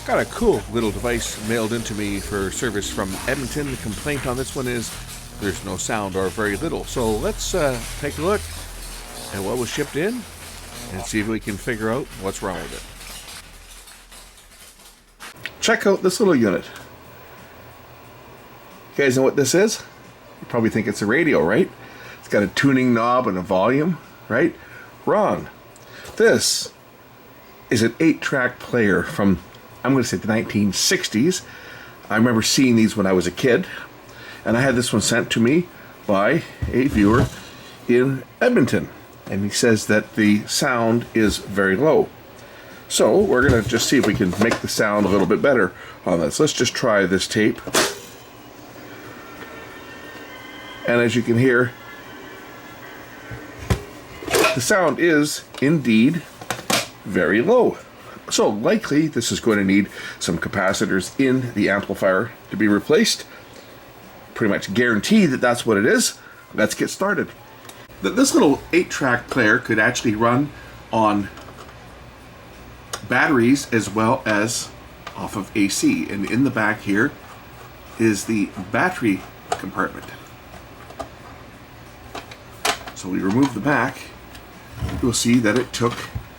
Got a cool little device mailed into me for service from Edmonton. The complaint on this one is there's no sound or very little. So let's take a look at what was shipped in and see if we can figure out what's wrong with it. Check out this little unit. You guys know what this is? You probably think it's a radio, right? It's got a tuning knob and a volume, right? Wrong. This is an 8-track player from, I'm going to say, the 1960s. I remember seeing these when I was a kid, and I had this one sent to me by a viewer in Edmonton, and he says that the sound is very low. So we're going to just see if we can make the sound a little bit better on this. Let's just try this tape. And as you can hear, the sound is indeed very low. So likely this is going to need some capacitors in the amplifier to be replaced. Pretty much guarantee that that's what it is. Let's get started. This little 8-track player could actually run on batteries as well as off of AC. And in the back here is the battery compartment. So we remove the back. You'll see that it took,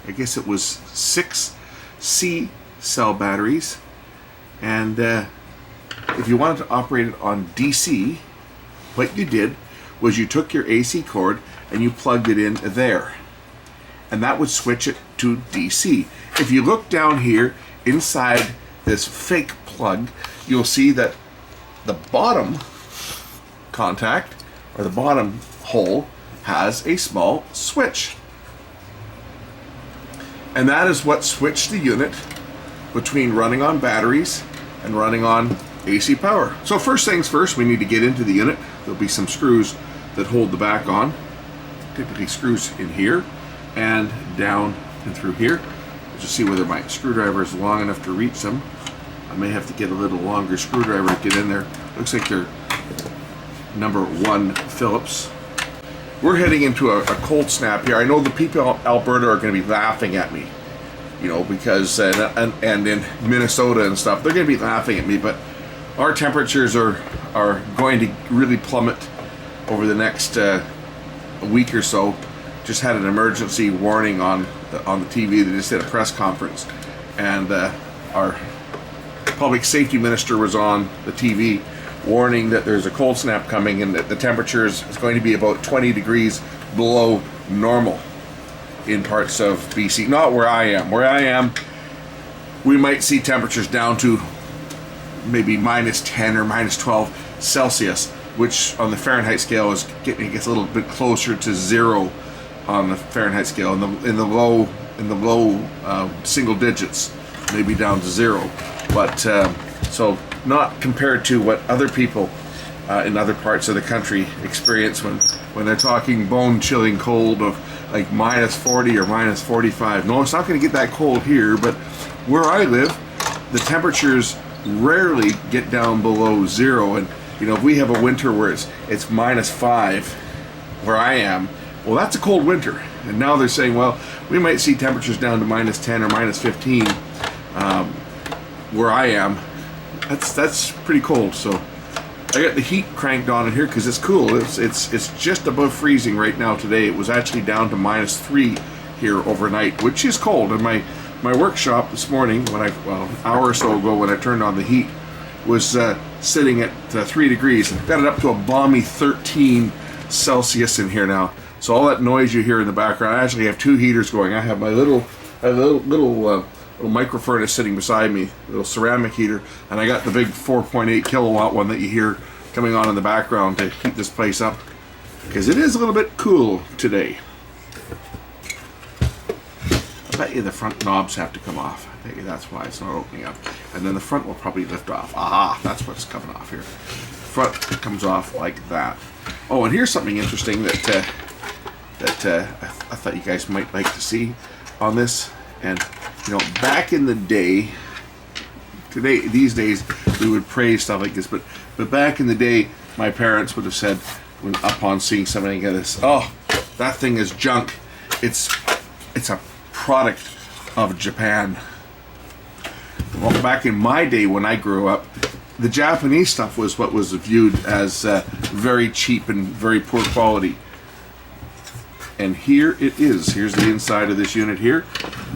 I guess it was 6 C cell batteries, and if you wanted to operate it on DC, what you did was you took your AC cord and you plugged it in there, and that would switch it to DC. If you look down here inside this fake plug, you'll see that the bottom contact, or the bottom hole, has a small switch. And that is what switched the unit between running on batteries and running on AC power. So first things first, we need to get into the unit. There'll be some screws that hold the back on. Typically screws in here and down and through here. Let's just see whether my screwdriver is long enough to reach them. I may have to get a little longer screwdriver to get in there. Looks like they're number 1 Phillips. We're heading into a cold snap here. I know the people in Alberta are going to be laughing at me, you know, because and in Minnesota and stuff, they're going to be laughing at me. But our temperatures are going to really plummet over the next week or so. Just had an emergency warning on the TV. They just did a press conference, and our public safety minister was on the TV warning that there's a cold snap coming and that the temperature is going to be about 20 degrees below normal in parts of BC. Not where I am. Where I am, we might see temperatures down to maybe -10 or -12 Celsius, which on the Fahrenheit scale it gets a little bit closer to 0 on the Fahrenheit scale. In the low single digits, maybe down to 0. But so not compared to what other people in other parts of the country experience when they're talking bone-chilling cold of like -40 or -45. No, it's not going to get that cold here, but where I live, the temperatures rarely get down below 0. And you know, if we have a winter where it's -5 where I am, well, that's a cold winter. And now they're saying, well, we might see temperatures down to -10 or -15 where I am. That's pretty cold. So I got the heat cranked on in here because it's cool. It's just above freezing right now today. It was actually down to -3 here overnight, which is cold. And my workshop this morning, an hour or so ago when I turned on the heat, was sitting at 3 degrees. And got it up to a balmy 13 Celsius in here now. So all that noise you hear in the background, I actually have 2 heaters going. I have my little micro furnace sitting beside me, a little ceramic heater, and I got the big 4.8 kilowatt one that you hear coming on in the background to keep this place up, because it is a little bit cool today. I bet you the front knobs have to come off. I bet you that's why it's not opening up. And then the front will probably lift off. Aha, that's what's coming off here. Front comes off like that. Oh, and here's something interesting that I thought you guys might like to see on this. And you know, back in the day, these days we would praise stuff like this, but back in the day, my parents would have said, when upon seeing something like this, "Oh, that thing is junk. It's a product of Japan." Well, back in my day when I grew up, the Japanese stuff was what was viewed as very cheap and very poor quality. And here it is. Here's the inside of this unit here.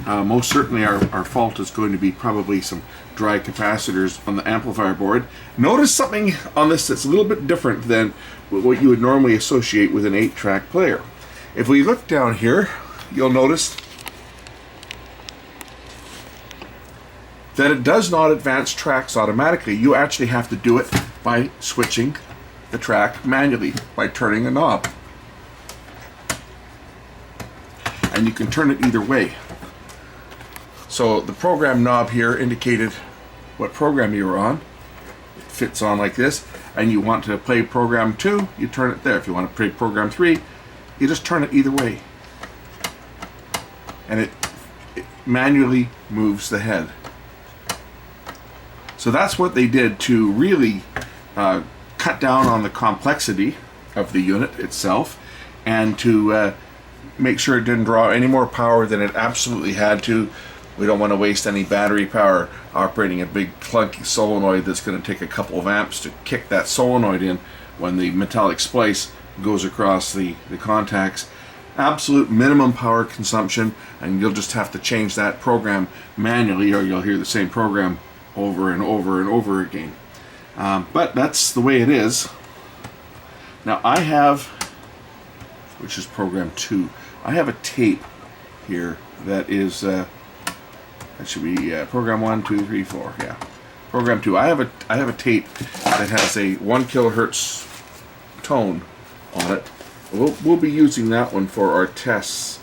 Most certainly our fault is going to be probably some dry capacitors on the amplifier board. Notice something on this that's a little bit different than what you would normally associate with an 8-track player. If we look down here, you'll notice that it does not advance tracks automatically. You actually have to do it by switching the track manually, by turning a knob. And you can turn it either way. So the program knob here indicated what program you were on. It fits on like this, and you want to play program 2, you turn it there. If you want to play program 3, you just turn it either way. And it manually moves the head. So that's what they did to really cut down on the complexity of the unit itself, and to make sure it didn't draw any more power than it absolutely had to. We don't want to waste any battery power operating a big clunky solenoid that's going to take a couple of amps to kick that solenoid in when the metallic splice goes across the contacts. Absolute minimum power consumption, and you'll just have to change that program manually, or you'll hear the same program over and over and over again. But that's the way it is. Now I have, which is program 2, I have a tape here that is that should be program 1, 2, 3, 4. Yeah, program 2. I have a tape that has a 1 kilohertz tone on it. We'll be using that one for our tests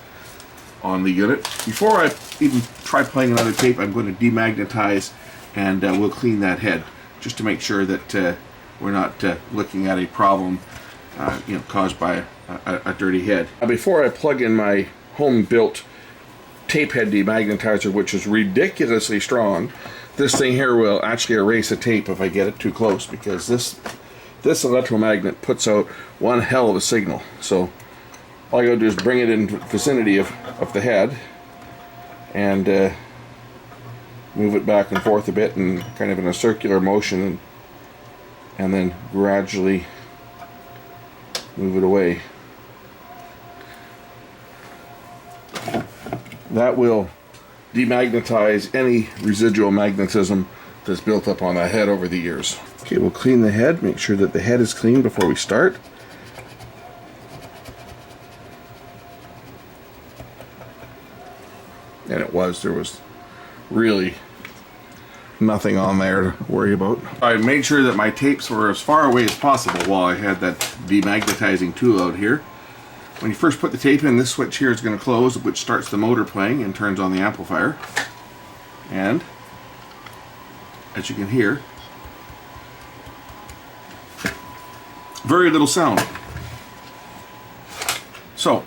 on the unit. Before I even try playing another tape, I'm going to demagnetize, and we'll clean that head just to make sure that we're not looking at a problem caused by a dirty head. Now, before I plug in my home-built tape head demagnetizer, which is ridiculously strong, this thing here will actually erase a tape if I get it too close, because this electromagnet puts out one hell of a signal. So all I gotta do is bring it in the vicinity of the head and move it back and forth a bit, and kind of in a circular motion, and then gradually move it away. That will demagnetize any residual magnetism that's built up on that head over the years. Okay, we'll clean the head, make sure that the head is clean before we start. And there was really nothing on there to worry about. I made sure that my tapes were as far away as possible while I had that demagnetizing tool out here. When you first put the tape in, this switch here is going to close, which starts the motor playing and turns on the amplifier. And as you can hear, very little sound. So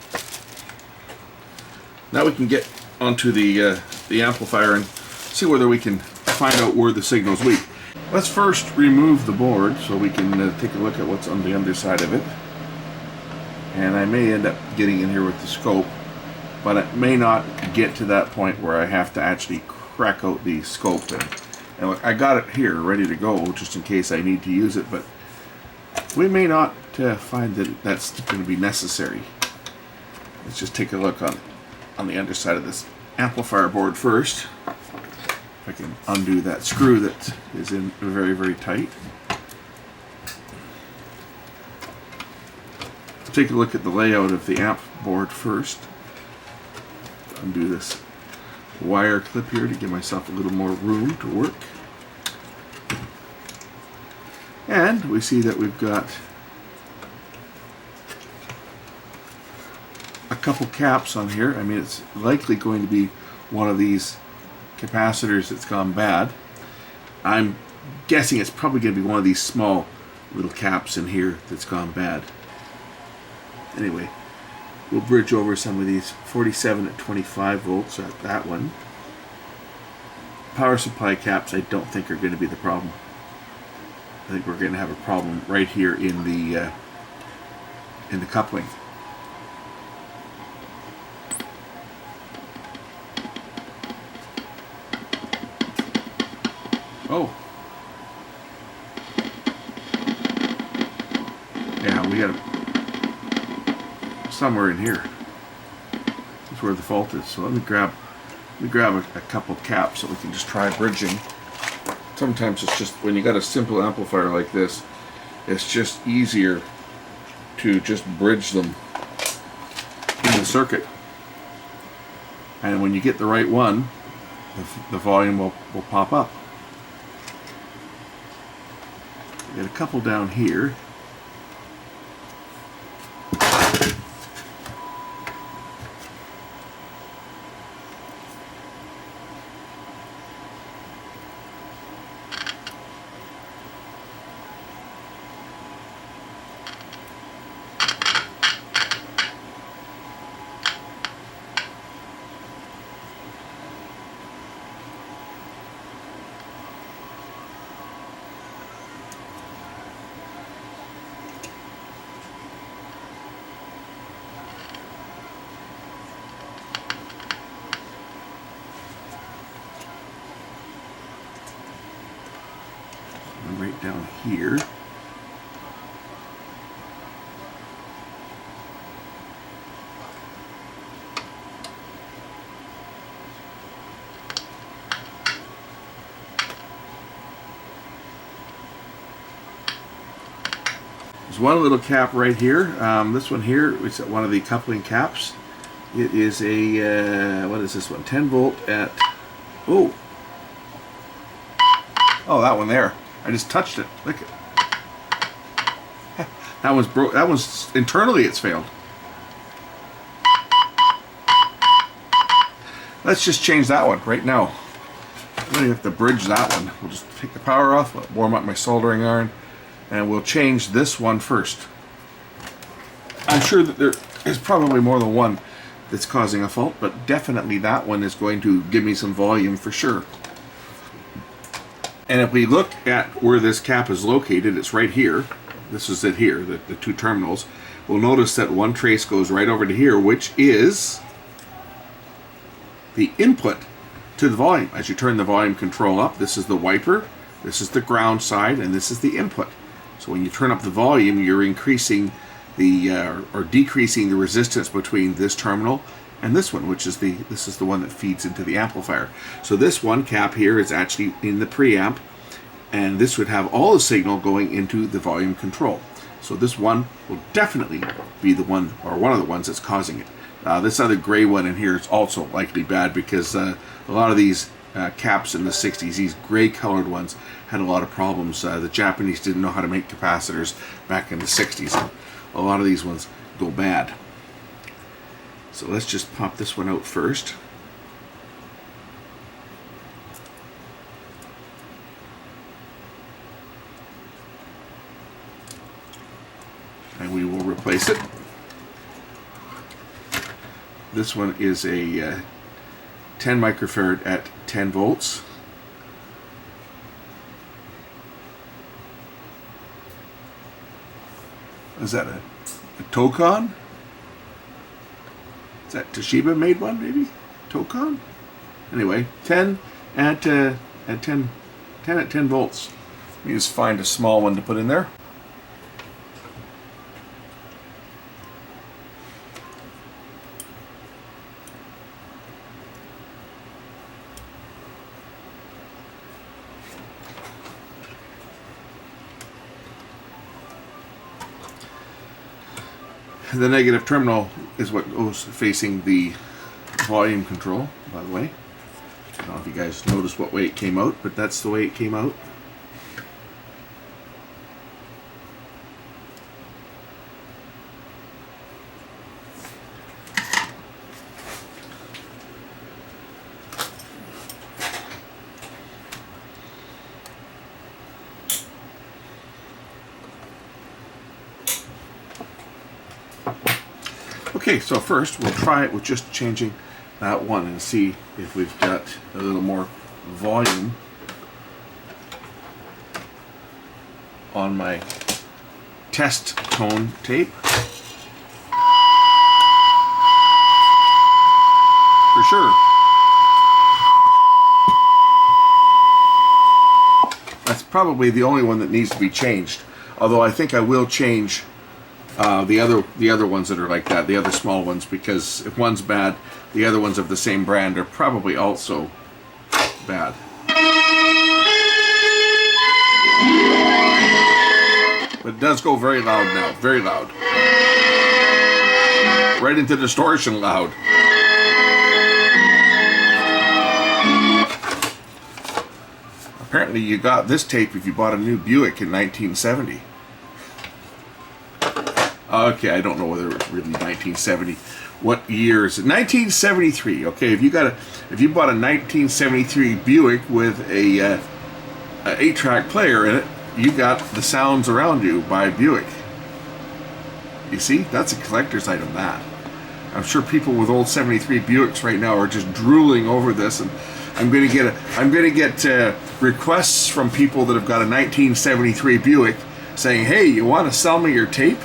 now we can get onto the amplifier and see whether we can find out where the signal's weak. Let's first remove the board so we can take a look at what's on the underside of it. And I may end up getting in here with the scope, but it may not get to that point where I have to actually crack out the scope. And look, I got it here ready to go just in case I need to use it, but we may not find that that's going to be necessary. Let's just take a look on the underside of this amplifier board first. If I can undo that screw that is in very, very tight. Take a look at the layout of the amp board first. Undo this wire clip here to give myself a little more room to work. And we see that we've got a couple caps on here. I mean, it's likely going to be one of these capacitors that's gone bad. I'm guessing it's probably going to be one of these small little caps in here that's gone bad. Anyway, we'll bridge over some of these 47 at 25 volts at that one. Power supply caps I don't think are going to be the problem. I think we're going to have a problem right here in the coupling. Oh. Yeah, we got somewhere in here. That's where the fault is. So let me grab a couple caps so we can just try bridging. Sometimes it's just, when you got a simple amplifier like this, it's just easier to just bridge them in the circuit. And when you get the right one, the volume will pop up. Get a couple down here. Right down here. There's one little cap right here. This one here is one of the coupling caps. It is a, what is this one? 10 volt at, oh, that one there. I just touched it. Look at that one's broke. That one's internally it's failed. Let's just change that one right now. I'm gonna have to bridge that one. We'll just take the power off, warm up my soldering iron, and we'll change this one first. I'm sure that there is probably more than one that's causing a fault, but definitely that one is going to give me some volume for sure. And if we look at where this cap is located, it's right here. This is it here, the two terminals. We'll notice that one trace goes right over to here, which is the input to the volume. As you turn the volume control up, this is the wiper, this is the ground side, and this is the input. So when you turn up the volume, you're increasing the or decreasing the resistance between this terminal and this one, which is this is the one that feeds into the amplifier. So this one cap here is actually in the preamp, and this would have all the signal going into the volume control. So this one will definitely be the one, or one of the ones that's causing it. This other gray one in here is also likely bad because a lot of these caps in the 60s, these gray colored ones, had a lot of problems. The Japanese didn't know how to make capacitors back in the 60s. And a lot of these ones go bad. So let's just pop this one out first. And we will replace it. This one is a 10 microfarad at 10 volts. Is that a Tocon? Is that Toshiba made one, maybe? Tocon? Anyway, 10 at 10 at 10 volts. Let me just find a small one to put in there. The negative terminal is what goes facing the volume control, by the way. I don't know if you guys noticed what way it came out, but that's the way it came out. Okay, so first we'll try it with just changing that one and see if we've got a little more volume on my test tone tape. For sure. probably the only one that needs to be changed. Although I think I will change the other ones that are like that, the other small ones, because if one's bad, the other ones of the same brand are probably also bad. But it does go very loud now, very loud. Right into distortion loud. Apparently you got this tape if you bought a new Buick in 1970. Okay, I don't know whether it was really 1970. What year is it? 1973. Okay, if you bought a 1973 Buick with a 8-track player in it, you got the Sounds Around You by Buick. You see, that's a collector's item. That I'm sure people with old 73 Buicks right now are just drooling over this, and I'm going to get requests from people that have got a 1973 Buick saying, "Hey, you want to sell me your tape?"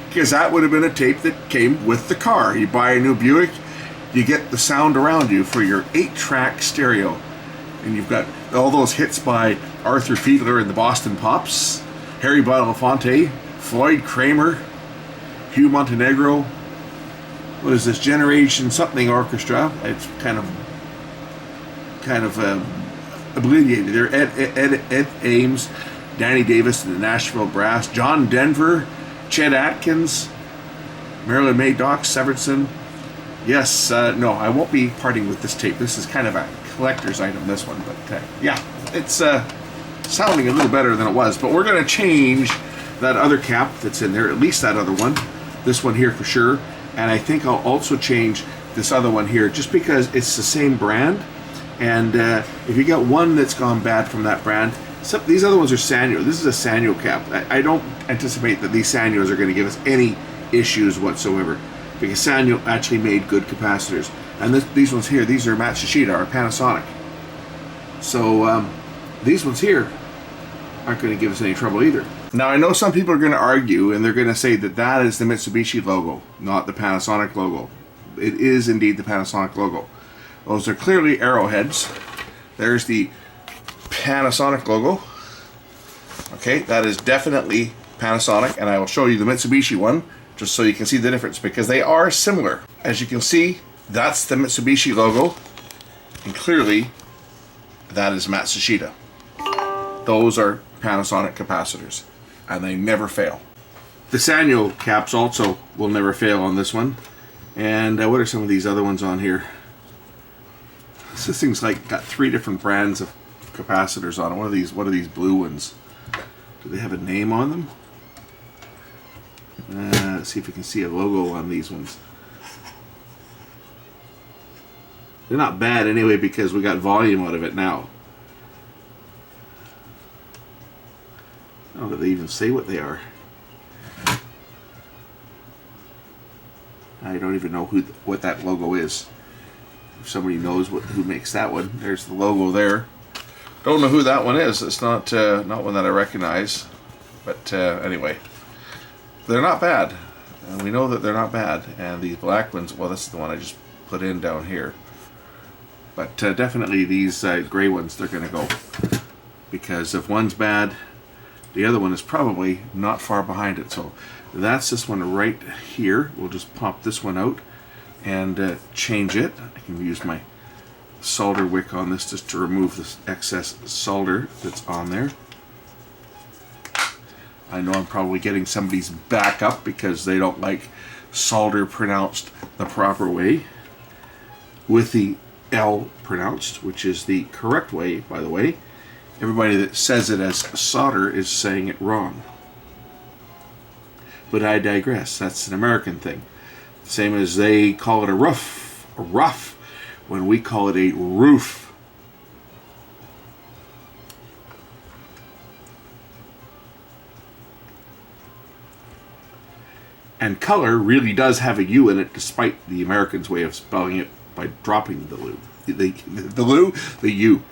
Because that would have been a tape that came with the car. You buy a new Buick, you get the Sound Around You for your 8-track stereo. And you've got all those hits by Arthur Fiedler and the Boston Pops, Harry Belafonte, Floyd Kramer, Hugh Montenegro. What is this? Generation something orchestra. It's kind of obliterated there. Ed Ames, Danny Davis and the Nashville Brass, John Denver, Chet Atkins, Marilyn May, Doc Severinsen. Yes, no, I won't be parting with this tape. This is kind of a collector's item, this one, but yeah, it's sounding a little better than it was. But we're going to change that other cap that's in there, at least that other one, this one here for sure, and I think I'll also change this other one here, just because it's the same brand, and if you got one that's gone bad from that brand, these other ones are Sanyo. This is a Sanyo cap. I don't anticipate that these Sanyos are going to give us any issues whatsoever, because Sanyo actually made good capacitors. And these ones here, these are Matsushita or Panasonic. So these ones here aren't going to give us any trouble either. Now I know some people are going to argue, and they're going to say that that is the Mitsubishi logo, not the Panasonic logo. It is indeed the Panasonic logo. Those are clearly arrowheads. There's the Panasonic logo. Okay, that is definitely Panasonic, and I will show you the Mitsubishi one just so you can see the difference, because they are similar. As you can see, that's the Mitsubishi logo, and clearly that is Matsushita. Those are Panasonic capacitors, and they never fail. The Sanyo caps also will never fail on this one. And what are some of these other ones on here? This thing's like got 3 different brands of capacitors on it. What are these blue ones? Do they have a name on them? Let's see if we can see a logo on these ones. They're not bad anyway, because we got volume out of it now. I don't know if they even say what they are. I don't even know what that logo is. If somebody knows who makes that one, there's the logo there. Don't know who that one is. It's not one that I recognize. But anyway, they're not bad. And we know that they're not bad. And these black ones, well, this is the one I just put in down here. But definitely these gray ones, they're going to go. Because if one's bad, the other one is probably not far behind it. So that's this one right here. We'll just pop this one out and change it. I can use my solder wick on this just to remove this excess solder that's on there. I know I'm probably getting somebody's back up because they don't like solder pronounced the proper way, with the L pronounced, which is the correct way, by the way. Everybody that says it as solder is saying it wrong. But I digress. That's an American thing. Same as they call it a rough, when we call it a roof. And color really does have a U in it, despite the Americans' way of spelling it by dropping the U. The U.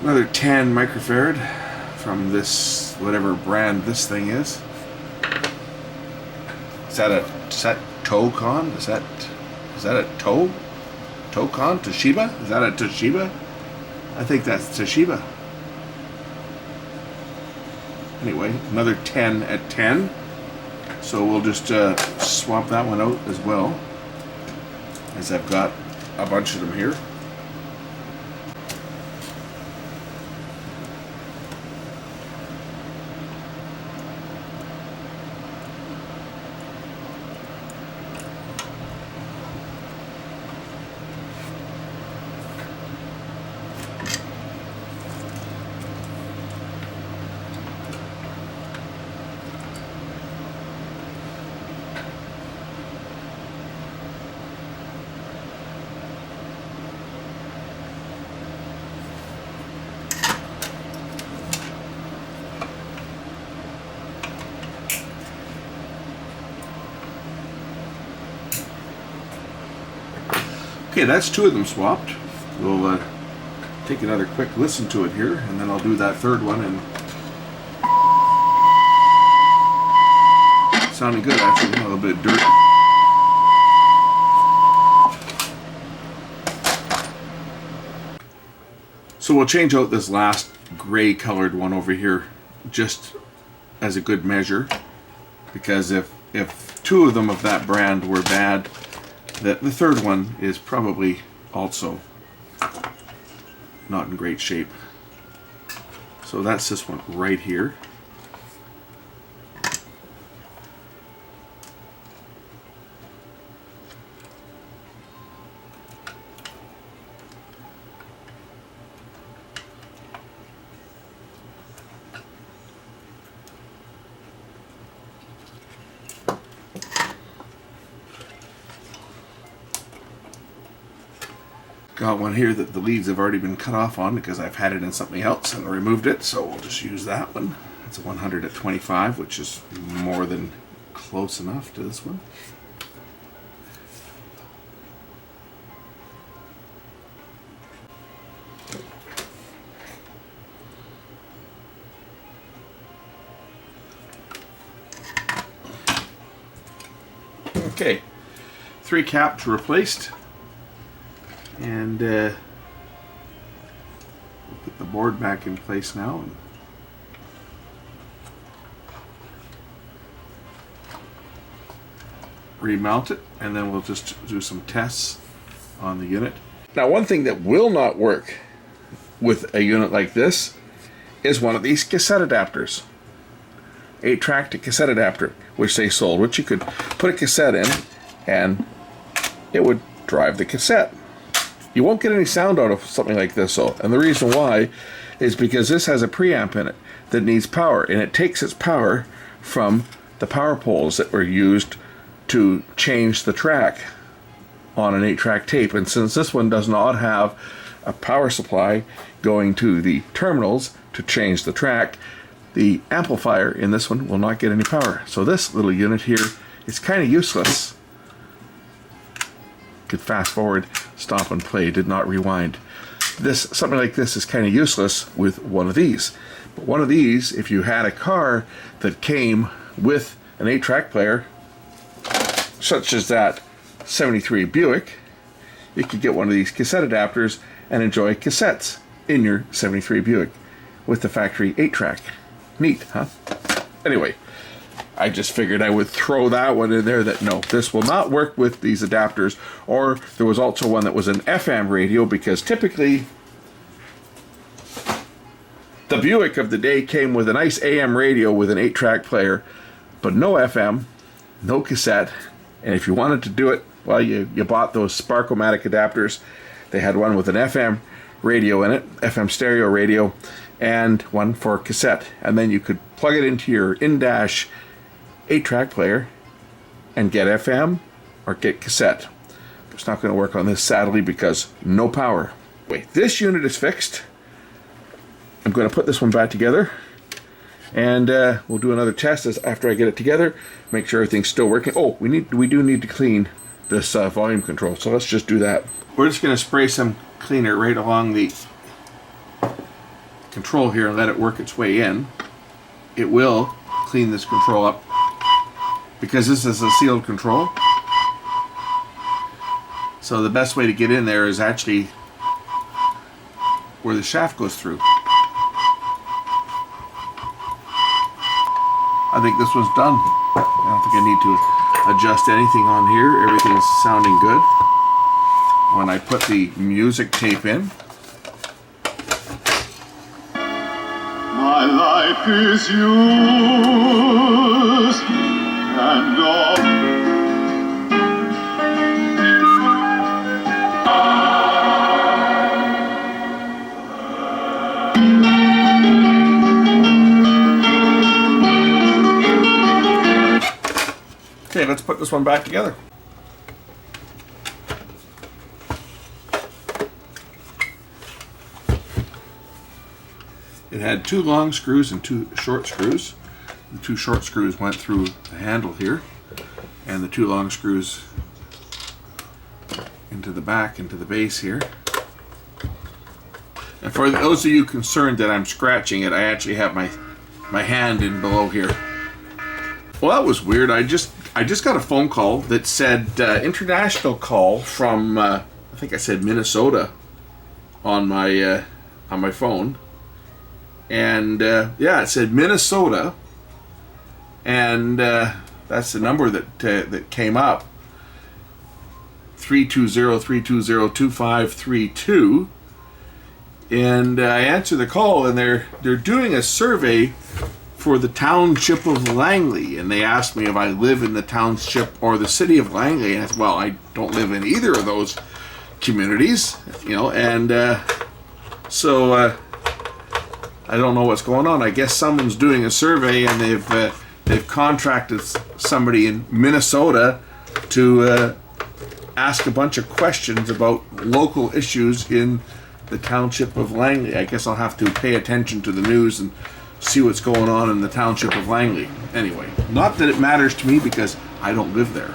Another 10 microfarad from this, whatever brand this thing is. Is that Tocon? Is that a Tocon? Toshiba? Is that a Toshiba? I think that's Toshiba. Anyway, another 10 at 10. So we'll just swap that one out as well, as I've got a bunch of them here. Okay, that's two of them swapped. We'll take another quick listen to it here, and then I'll do that third one. And sounding good, actually. A little bit of dirt. So we'll change out this last gray colored one over here, just as a good measure, because if two of them of that brand were bad, the third one is probably also not in great shape. So that's this one right here. Got one here that the leads have already been cut off on because I've had it in something else and removed it, so we'll just use that one. It's a 100 at 25, which is more than close enough to this one. Okay, 3 caps replaced. And we'll put the board back in place now. And remount it, and then we'll just do some tests on the unit. Now, one thing that will not work with a unit like this is one of these cassette adapters. 8-track to cassette adapter, which they sold, which you could put a cassette in and it would drive the cassette. You won't get any sound out of something like this, though. And the reason why is because this has a preamp in it that needs power, and it takes its power from the power poles that were used to change the track on an 8-track tape. And since this one does not have a power supply going to the terminals to change the track, the amplifier in this one will not get any power. So this little unit here is kind of useless. Could fast forward, stop and play, did not rewind. Something like this is kind of useless with one of these. But one of these, if you had a car that came with an 8-track player, such as that 73 Buick, you could get one of these cassette adapters and enjoy cassettes in your 73 Buick with the factory 8-track. Neat, huh? Anyway, I just figured I would throw that one in there, that no, this will not work with these adapters. Or there was also one that was an FM radio, because typically the Buick of the day came with a nice AM radio with an 8-track player, but no FM, no cassette. And if you wanted to do it, well, you bought those Sparkomatic adapters. They had one with an FM radio in it, FM stereo radio, and one for cassette. And then you could plug it into your in-dash 8-track player and get FM or get cassette. It's not going to work on this, sadly, because no power. Wait, this unit is fixed. I'm going to put this one back together, and we'll do another test after I get it together, make sure everything's still working. Oh, we do need to clean this volume control, so let's just do that. We're just going to spray some cleaner right along the control here and let it work its way in, it will clean this control up, because this is a sealed control. So the best way to get in there is actually where the shaft goes through. I think this one's done. I don't think I need to adjust anything on here. Everything's sounding good. When I put the music tape in, my life is yours and all. Okay, let's put this one back together. It had 2 long screws and 2 short screws. The 2 short screws went through the handle here, and the 2 long screws into the back, into the base here. And for those of you concerned that I'm scratching it, I actually have my hand in below here. Well, that was weird. I just got a phone call that said international call from I think I said Minnesota on my phone, and yeah, it said Minnesota, and that's the number that came up, 320-320-2532, and I answered the call, and they're doing a survey for the township of Langley, and they asked me if I live in the township or the city of Langley, and I said, well, I don't live in either of those communities, you know, and so I don't know what's going on. I guess someone's doing a survey, and they've contracted somebody in Minnesota to ask a bunch of questions about local issues in the township of Langley. I guess I'll have to pay attention to the news and see what's going on in the township of Langley. Anyway, not that it matters to me because I don't live there.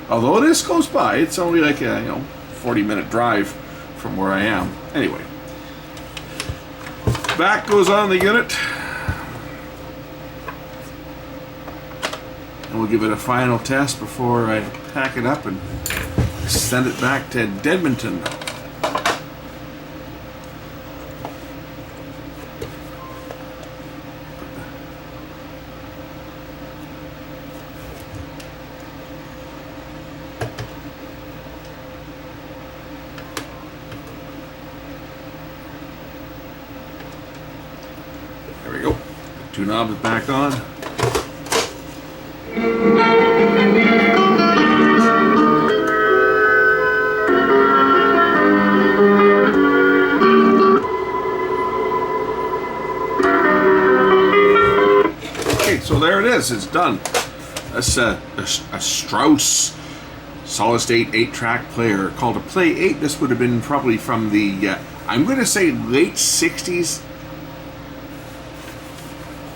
Although it is close by, it's only like a 40-minute drive from where I am. Anyway, back goes on the unit, and we'll give it a final test before I pack it up and send it back to Edmonton. There we go. 2 knobs back on. Okay, so there it is. It's done. That's a Struss solid state 8-track player called a Play 8. This would have been probably from the I'm going to say late 60s.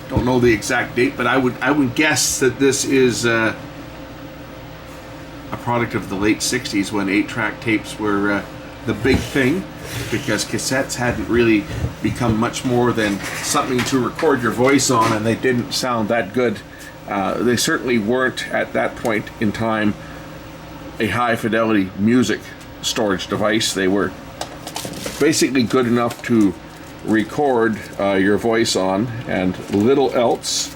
Don't know the exact date, but I would guess that this is a product of the late 60s when 8-track tapes were the big thing, because cassettes hadn't really become much more than something to record your voice on, and they didn't sound that good. They certainly weren't at that point in time a high fidelity music storage device. They were basically good enough to record your voice on and little else,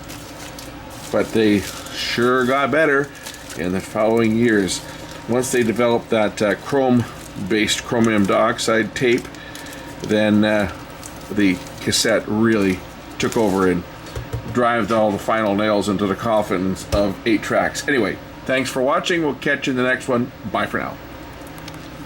but they sure got better in the following years. Once they developed that chrome-based chromium dioxide tape, then the cassette really took over and drove all the final nails into the coffins of 8 tracks. Anyway, thanks for watching. We'll catch you in the next one. Bye for now.